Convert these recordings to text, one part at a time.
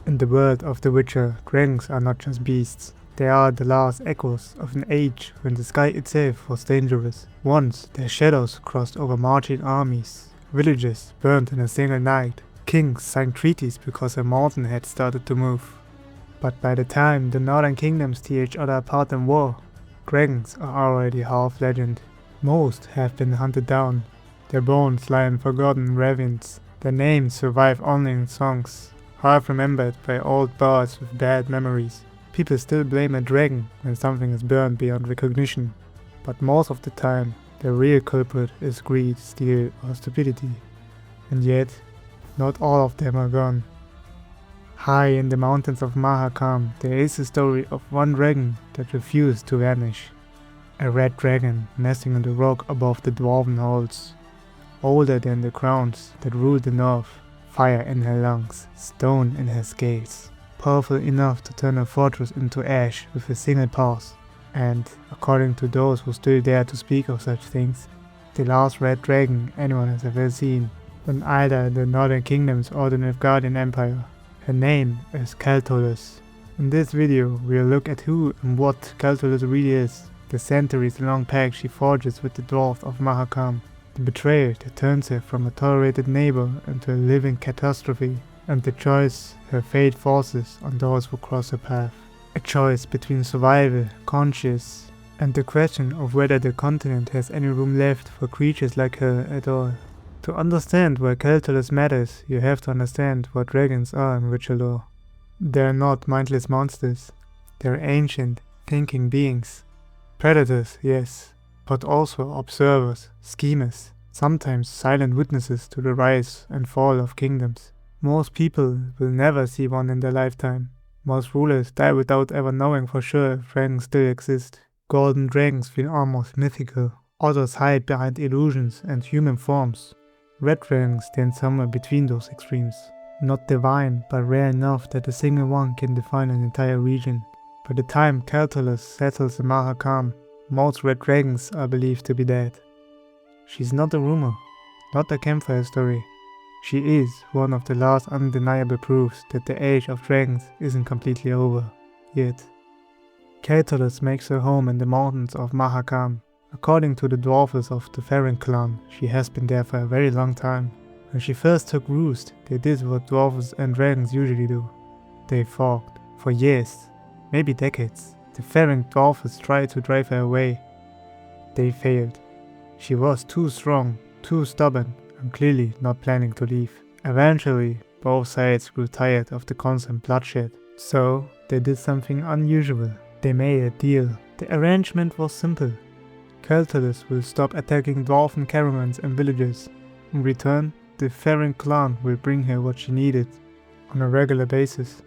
In the world of The Witcher, dragons are not just beasts. They are the last echoes of an age when the sky itself was dangerous. Once, their shadows crossed over marching armies. Villages burned in a single night. Kings signed treaties because a mountain had started to move. But by the time the northern kingdoms tear each other apart in war, dragons are already half legend. Most have been hunted down. Their bones lie in forgotten ravines. Their names survive only in songs, half remembered by old bards with bad memories. People still blame a dragon when something is burned beyond recognition, but most of the time the real culprit is greed, steel or stupidity. And yet, not all of them are gone. High in the mountains of Mahakam, there is a story of one dragon that refused to vanish. A red dragon nesting in the rock above the dwarven halls. Older than the crowns that rule the north, fire in her lungs, stone in her scales. Powerful enough to turn a fortress into ash with a single pass. And, according to those who still dare to speak of such things, the last red dragon anyone has ever seen in either the Northern Kingdoms or the Nilfgaardian Empire. Her name is Keltullis. In this video we'll look at who and what Keltullis really is, the centuries-long pact she forges with the dwarves of Mahakam, the betrayal that turns her from a tolerated neighbor into a living catastrophe, and the choice her fate forces on those who cross her path. A choice between survival, conscience, and the question of whether the continent has any room left for creatures like her at all. To understand why Keltullis matters, you have to understand what dragons are in Witcher lore. They are not mindless monsters. They are ancient, thinking beings. Predators, yes, but also observers, schemers, sometimes silent witnesses to the rise and fall of kingdoms. Most people will never see one in their lifetime. Most rulers die without ever knowing for sure if dragons still exist. Golden dragons feel almost mythical. Others hide behind illusions and human forms. Red dragons stand somewhere between those extremes. Not divine, but rare enough that a single one can define an entire region. By the time Keltullis settles in Mahakam, most red dragons are believed to be dead. She's not a rumor, not a campfire story. She is one of the last undeniable proofs that the age of dragons isn't completely over, yet. Keltullis makes her home in the mountains of Mahakam. According to the Dwarves of the Ferenc clan, she has been there for a very long time. When she first took roost, they did what Dwarves and dragons usually do. They fought. For years, maybe decades, the Ferenc Dwarves tried to drive her away. They failed. She was too strong, too stubborn, and clearly not planning to leave. Eventually, both sides grew tired of the constant bloodshed. So, they did something unusual. They made a deal. The arrangement was simple. Keltullis will stop attacking dwarven caravans and villages. In return, the Ferenc clan will bring her what she needed on a regular basis.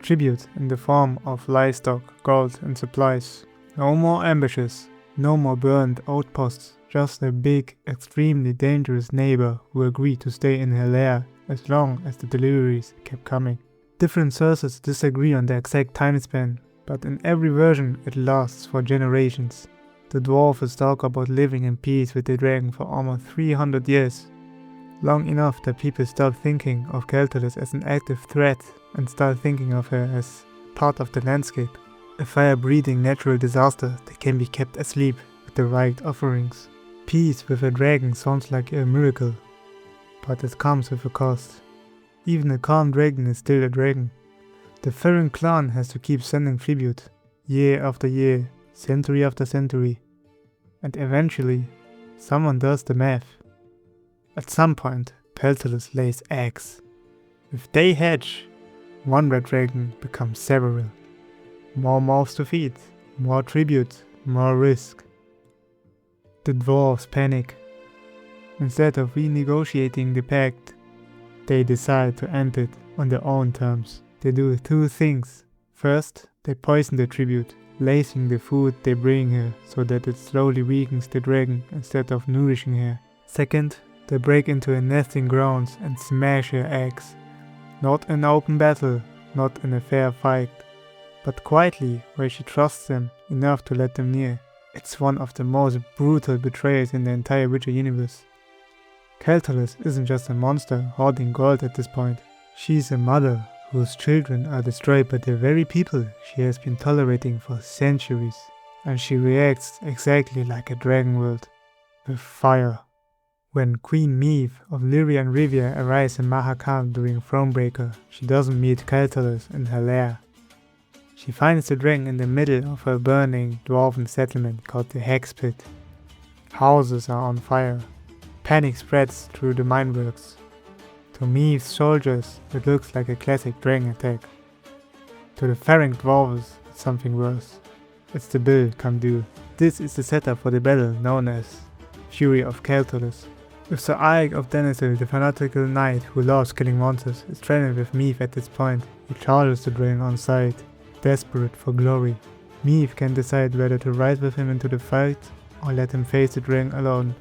Tribute in the form of livestock, gold and supplies. No more ambushes, no more burned outposts, just a big, extremely dangerous neighbor who agreed to stay in her lair as long as the deliveries kept coming. Different sources disagree on the exact time span, but in every version it lasts for generations. The Dwarves talk about living in peace with the dragon for almost 300 years. Long enough that people start thinking of Keltullis as an active threat and start thinking of her as part of the landscape. A fire-breathing natural disaster that can be kept asleep with the right offerings. Peace with a dragon sounds like a miracle, but it comes with a cost. Even a calm dragon is still a dragon. The Ferenc clan has to keep sending tribute, year after year, century after century, and eventually, someone does the math. At some point, Keltullis lays eggs. If they hatch, one red dragon becomes several. More mouths to feed, more tribute, more risk. The dwarves panic. Instead of renegotiating the pact, they decide to end it on their own terms. They do two things. First, they poison the tribute, lacing the food they bring her so that it slowly weakens the dragon instead of nourishing her. Second, they break into her nesting grounds and smash her eggs. Not in open battle, not in a fair fight, but quietly where she trusts them enough to let them near. It's one of the most brutal betrayals in the entire Witcher universe. Keltullis isn't just a monster hoarding gold at this point. She's a mother whose children are destroyed by the very people she has been tolerating for centuries. And she reacts exactly like a dragon world, with fire. When Queen Meve of Lyria and Rivia arrives in Mahakam during Thronebreaker, she doesn't meet Keltullis in her lair. She finds the dragon in the middle of a burning dwarven settlement called the Hex Pit. Houses are on fire. Panic spreads through the mineworks. To Meve's soldiers, it looks like a classic dragon attack. To the Ferenc Dwarves, it's something worse. It's the bill come due. This is the setup for the battle known as Fury of Keltullis. With Sir Ike of Denethor, the fanatical knight who loves killing monsters, is threatened with Meve at this point. He charges the dragon on sight, desperate for glory. Meve can decide whether to ride with him into the fight or let him face the dragon alone.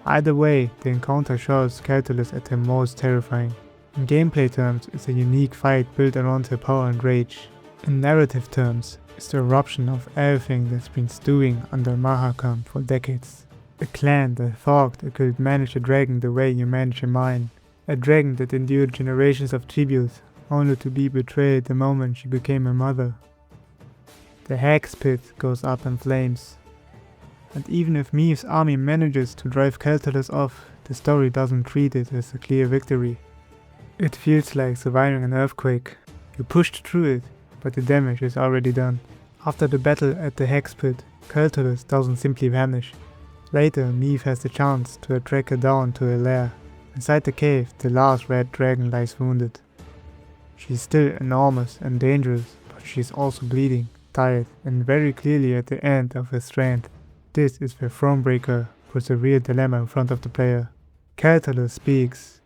Either way, the encounter shows Keltullis at her most terrifying. In gameplay terms, it's a unique fight built around her power and rage. In narrative terms, it's the eruption of everything that's been stewing under Mahakam for decades. A clan that thought it could manage a dragon the way you manage a mine. A dragon that endured generations of tribute, only to be betrayed the moment she became a mother. The Hex Pit goes up in flames. And even if Meve's army manages to drive Keltullis off, the story doesn't treat it as a clear victory. It feels like surviving an earthquake. You pushed through it, but the damage is already done. After the battle at the Hex Pit, Keltullis doesn't simply vanish. Later, Meve has the chance to track her down to her lair. Inside the cave, the last red dragon lies wounded. She's still enormous and dangerous, but she's also bleeding, tired, and very clearly at the end of her strength. This is where Thronebreaker puts a real dilemma in front of the player. Keltullis speaks.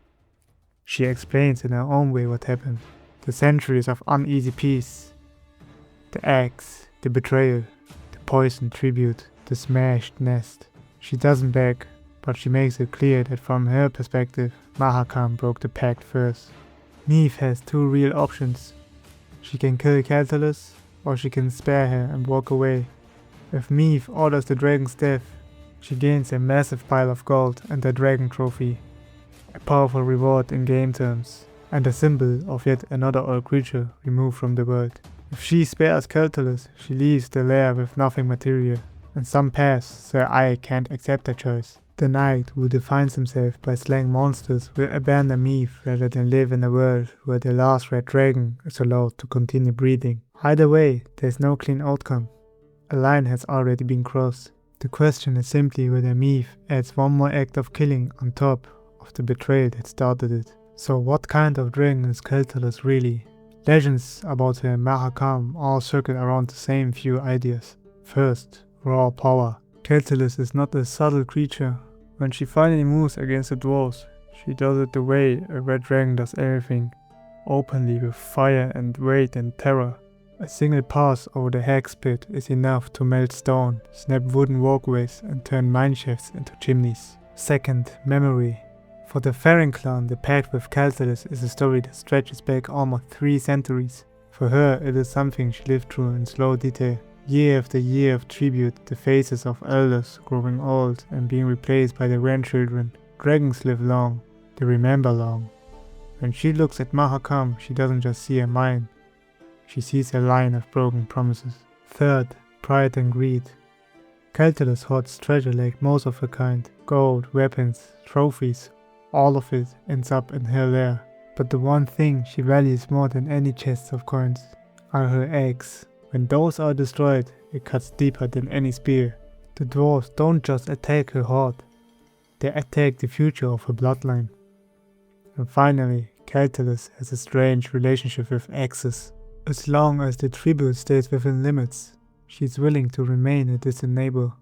She explains in her own way what happened. The centuries of uneasy peace. The axe, the betrayal, the poisoned tribute, the smashed nest. She doesn't beg, but she makes it clear that from her perspective, Mahakam broke the pact first. Meve has two real options. She can kill Keltullis, or she can spare her and walk away. If Meve orders the dragon's death, she gains a massive pile of gold and a dragon trophy. A powerful reward in game terms, and a symbol of yet another old creature removed from the world. If she spares Keltullis, she leaves the lair with nothing material. In some paths, Sir Ike can't accept that choice. The knight who defines himself by slaying monsters will abandon Meve rather than live in a world where the last red dragon is allowed to continue breeding. Either way, there's no clean outcome. A line has already been crossed. The question is simply whether Meve adds one more act of killing on top of the betrayal that started it. So what kind of dragon is Keltullis really? Legends about her in Mahakam all circle around the same few ideas. First, raw power. Keltullis is not a subtle creature. When she finally moves against the dwarves, she does it the way a red dragon does everything. Openly, with fire and weight and terror. A single pass over the Hex Pit is enough to melt stone, snap wooden walkways and turn mineshafts into chimneys. Second, memory. For the Ferenc clan, the pact with Keltullis is a story that stretches back almost 3 centuries. For her, it is something she lived through in slow detail. Year after year of tribute, the faces of elders growing old and being replaced by their grandchildren. Dragons live long, they remember long. When she looks at Mahakam, she doesn't just see a mine, she sees a line of broken promises. Third, pride and greed. Keltullis hoards treasure like most of her kind. Gold, weapons, trophies, all of it ends up in her lair. But the one thing she values more than any chests of coins are her eggs. When those are destroyed, it cuts deeper than any spear. The dwarves don't just attack her hoard, they attack the future of her bloodline. And finally, Keltullis has a strange relationship with axes. As long as the tribute stays within limits, she's willing to remain a distant neighbor.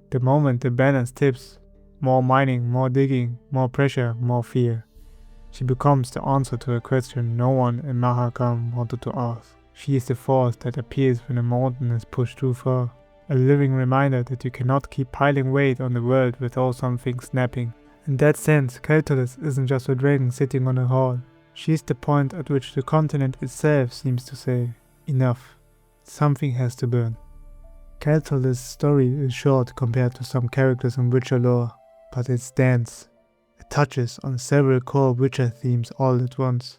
The moment the balance tips, more mining, more digging, more pressure, more fear. She becomes the answer to a question no one in Mahakam wanted to ask. She is the force that appears when a mountain is pushed too far. A living reminder that you cannot keep piling weight on the world without something snapping. In that sense, Keltullis isn't just a dragon sitting on a hall. She's the point at which the continent itself seems to say, enough, something has to burn. Keltullis' story is short compared to some characters in Witcher lore, but it stands. It touches on several core Witcher themes all at once.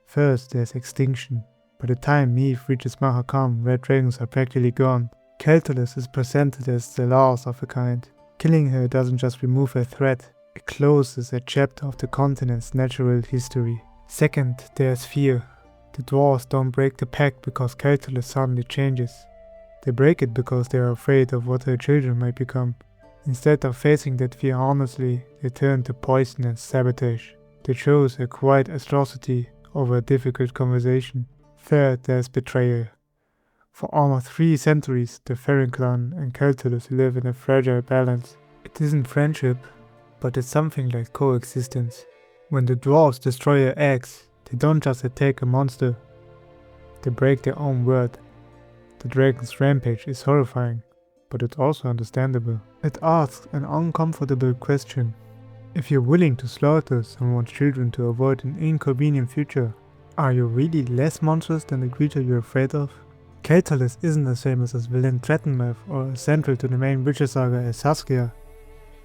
First, there's extinction. By the time Meve reaches Mahakam, red dragons are practically gone. Keltullis is presented as the last of a kind. Killing her doesn't just remove her threat, it closes a chapter of the continent's natural history. Second, there's fear. The Dwarves don't break the pact because Keltullis suddenly changes. They break it because they are afraid of what their children might become. Instead of facing that fear honestly, they turn to poison and sabotage. They chose a quiet atrocity over a difficult conversation. Third, there's betrayal. For almost 3 centuries, the Ferenc clan and Keltullis live in a fragile balance. It isn't friendship, but it's something like coexistence. When the Dwarves destroy their eggs, they don't just attack a monster, they break their own word. The dragon's rampage is horrifying, but it's also understandable. It asks an uncomfortable question. If you're willing to slaughter someone's children to avoid an inconvenient future, are you really less monstrous than the creature you're afraid of? Keltullis isn't as famous as villain Thronebreaker or as central to the main Witcher saga as Saskia,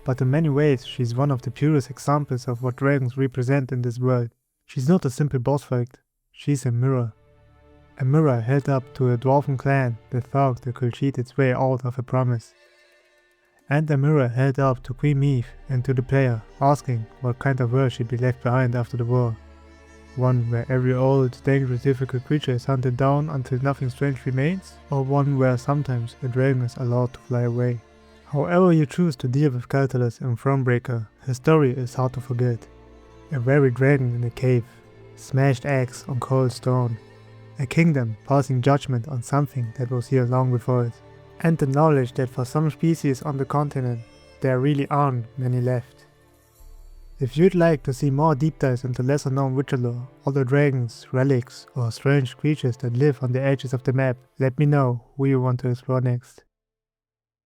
but in many ways she's one of the purest examples of what dragons represent in this world. She's not a simple boss fight, she's a mirror. A mirror held up to a dwarven clan that thought they could cheat its way out of a promise. And a mirror held up to Queen Meve and to the player, asking what kind of world she'd be left behind after the war. One where every old, dangerous, difficult creature is hunted down until nothing strange remains, or one where sometimes a dragon is allowed to fly away. However you choose to deal with Keltullis and Thronebreaker, her story is hard to forget. A very dragon in a cave, smashed eggs on cold stone, a kingdom passing judgment on something that was here long before it, and the knowledge that for some species on the continent, there really aren't many left. If you'd like to see more deep dives into lesser known Witcher lore, other dragons, relics, or strange creatures that live on the edges of the map, let me know who you want to explore next.